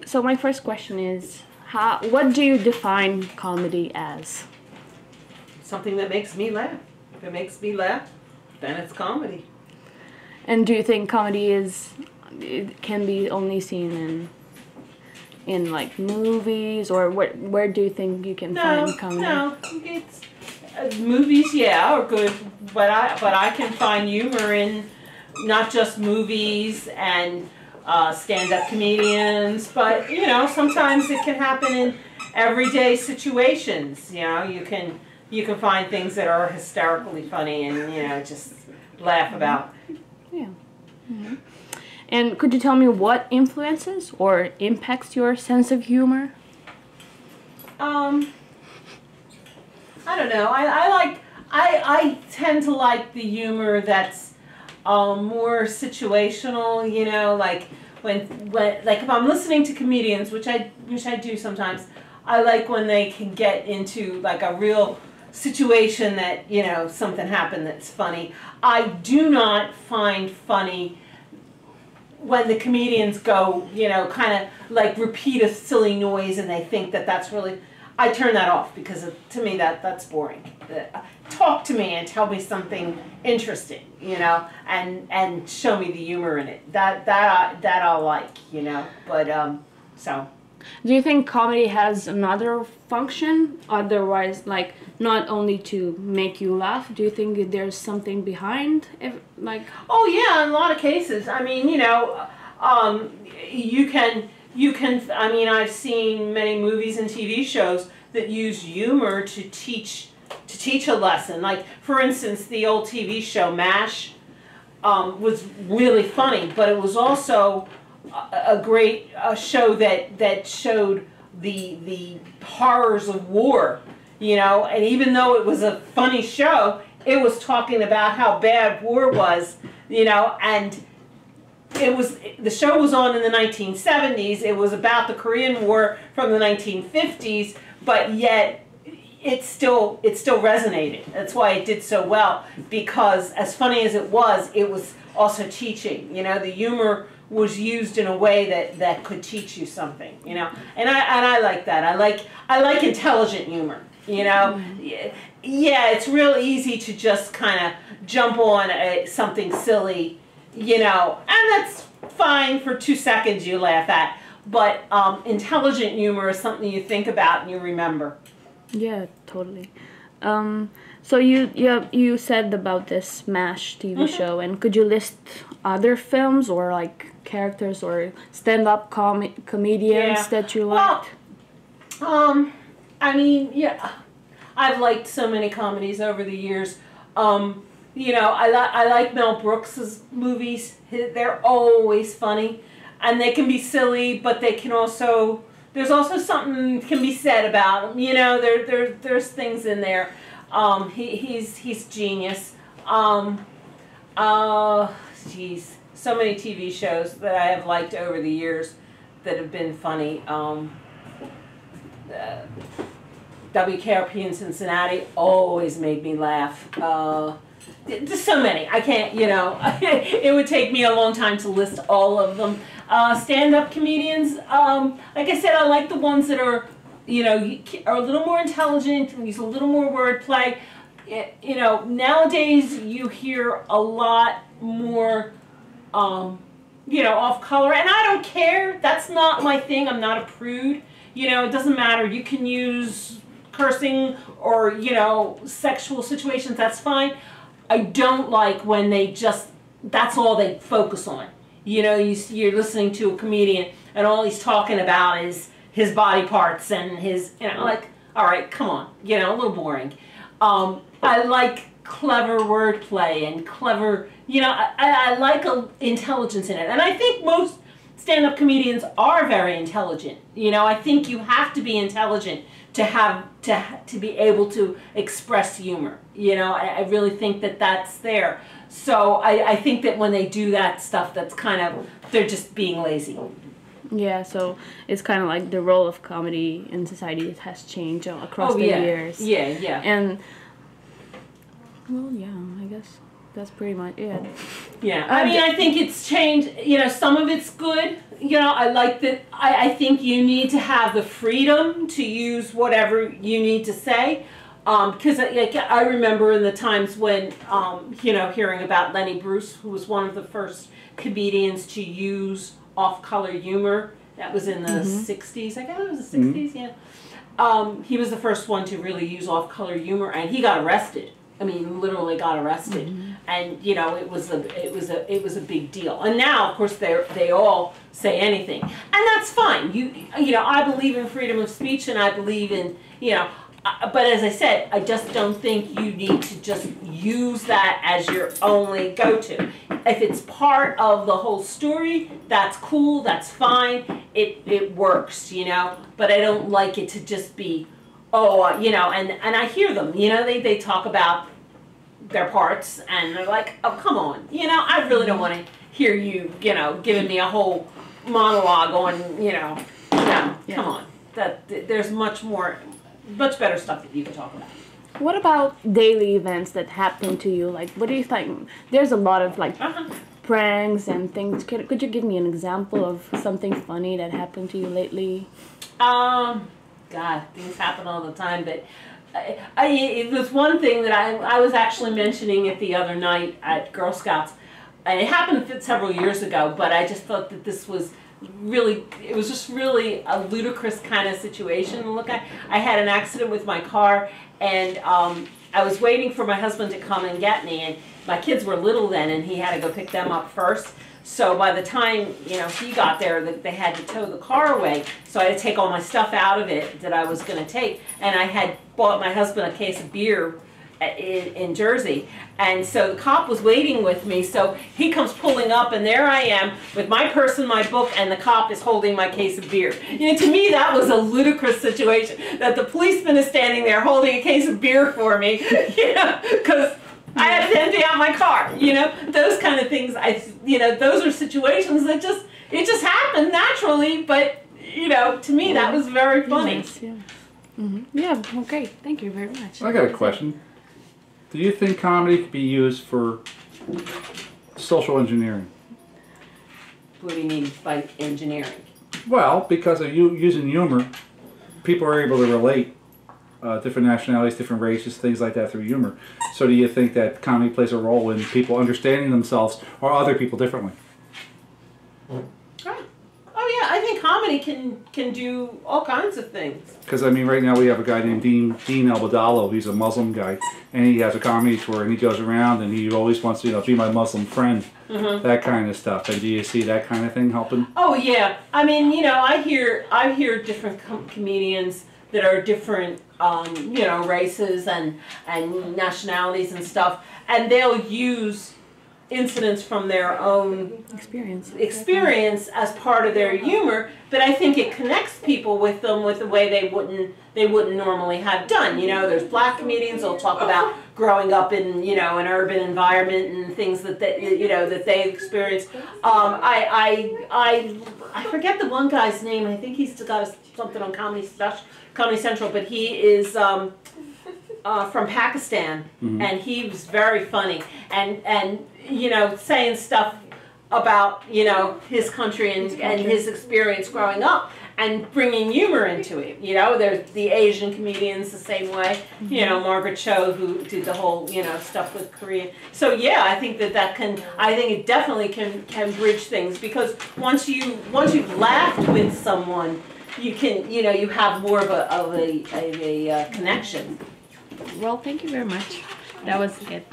So my first question is, what do you define comedy as? Something that makes me laugh. If it makes me laugh, then it's comedy. And do you think comedy it can be only seen in like movies, or where do you think you can find comedy? No, it's movies, yeah, are good, but I can find humor in not just movies and stand-up comedians, but you know, sometimes it can happen in everyday situations. You know, you can find things that are hysterically funny and you know just laugh about. Yeah. Mm-hmm. And could you tell me what influences or impacts your sense of humor? I don't know. I tend to like the humor that's more situational. You know, like when like if I'm listening to comedians, which I do sometimes, I like when they can get into like a real situation that you know something happened that's funny. I do not find funny when the comedians go, you know, kind of like repeat a silly noise and they think that that's really, I turn that off because to me that's boring. Talk to me and tell me something interesting, you know, and show me the humor in it. That I'll like, you know, but so. Do you think comedy has another function, otherwise, like not only to make you laugh? Do you think there's something behind it, like? Oh yeah, in a lot of cases. I mean, you know, you can. I mean, I've seen many movies and TV shows that use humor to teach a lesson. Like, for instance, the old TV show MASH was really funny, but it was also a great show that showed the horrors of war, you know, and even though it was a funny show, it was talking about how bad war was, you know, and the show was on in the 1970s. It was about the Korean War from the 1950s, but yet it still resonated. That's why it did so well, because as funny as it was also teaching. You know, the humor was used in a way that could teach you something, you know, and I like that. I like intelligent humor, you know. Yeah, it's real easy to just kind of jump on something silly, you know, and that's fine for 2 seconds you laugh at, but intelligent humor is something you think about and you remember. Yeah, totally. So you said about this MASH TV show, and could you list other films or like characters or stand-up comedians that you liked? Well, I mean, yeah, I've liked so many comedies over the years. You know, I like Mel Brooks's movies. They're always funny, and they can be silly, but they can also, there's also something can be said about them. You know, there's things in there. He's genius. Geez, so many TV shows that I have liked over the years that have been funny. WKRP in Cincinnati always made me laugh. Just so many. I can't, you know, it would take me a long time to list all of them. Stand-up comedians, like I said, I like the ones that are, you know, are a little more intelligent, use a little more wordplay. You know, nowadays you hear a lot more, you know, off color, and I don't care. That's not my thing. I'm not a prude. You know, it doesn't matter. You can use cursing or, you know, sexual situations. That's fine. I don't like when they just, that's all they focus on. You know, you're listening to a comedian and all he's talking about is his body parts and his, you know, like, all right, come on, you know, a little boring. I like clever wordplay and clever, you know, I like intelligence in it. And I think most stand-up comedians are very intelligent. You know, I think you have to be intelligent to be able to express humor. You know, I really think that's there. So I think that when they do that stuff, that's kind of, they're just being lazy. Yeah, so it's kind of like the role of comedy in society has changed across the years. Yeah, yeah. And, well, yeah, I guess That's pretty much it. Yeah, I mean, I think it's changed. You know, some of it's good. You know, I like that. I think you need to have the freedom to use whatever you need to say. Because I remember in the times when, you know, hearing about Lenny Bruce, who was one of the first comedians to use off-color humor. That was in the 60s. I guess it was the 60s, yeah. He was the first one to really use off-color humor, and he got arrested. I mean, literally got arrested, and you know, it was a big deal. And now, of course, they all say anything, and that's fine. You know, I believe in freedom of speech, and I believe in, you know. But as I said, I just don't think you need to just use that as your only go-to. If it's part of the whole story, that's cool, that's fine, it works, you know. But I don't like it to just be, oh, you know, and I hear them, you know, they talk about their parts, and they're like, oh, come on, you know, I really don't want to hear you, you know, giving me a whole monologue on, you know, no, come on. There's much better stuff that you can talk about. What about daily events that happen to you? Like, what do you think? There's a lot of like pranks and things. Could you give me an example of something funny that happened to you lately? God, things happen all the time, but it was one thing that I was actually mentioning it the other night at Girl Scouts, and it happened several years ago, but I just thought that this was really, it was just really a ludicrous kind of situation. Look, I had an accident with my car, and I was waiting for my husband to come and get me, and my kids were little then, and he had to go pick them up first. So by the time, you know, he got there, they had to tow the car away. So I had to take all my stuff out of it that I was going to take. And I had bought my husband a case of beer in Jersey. And so the cop was waiting with me. So he comes pulling up, and there I am with my purse and my book, and the cop is holding my case of beer. You know, to me, that was a ludicrous situation, that the policeman is standing there holding a case of beer for me, you know, because I had to empty out my car, you know, those kind of things. You know, those are situations that it just happened naturally, but, you know, to me that was very funny. Yes, yeah. Yeah, okay, thank you very much. I got a question. Do you think comedy could be used for social engineering? What do you mean by engineering? Well, because of you using humor, people are able to relate different nationalities, different races, things like that through humor. So do you think that comedy plays a role in people understanding themselves or other people differently? Oh yeah, I think comedy can do all kinds of things. Because I mean, right now we have a guy named Dean Albadalo. He's a Muslim guy, and he has a comedy tour, and he goes around, and he always wants to, you know, be my Muslim friend, that kind of stuff. And do you see that kind of thing helping? Oh yeah, I mean, you know, I hear different comedians that are different, you know, races and nationalities and stuff, and they'll use incidents from their own experience as part of their humor, but I think it connects people with them with the way they wouldn't normally have done. You know, there's black comedians that'll talk about growing up in, you know, an urban environment and things that they, you know, that they experience. I forget the one guy's name. I think he's got something on Comedy Central, but he is from Pakistan, and he was very funny, and you know, saying stuff about, you know, his country and his experience growing up, and bringing humor into it. You know, there's the Asian comedians the same way. You know, Margaret Cho, who did the whole, you know, stuff with Korean. So yeah, I think I think it definitely can bridge things, because once you've laughed with someone, you can, you know, you have more of a connection. Well, thank you very much. That was it.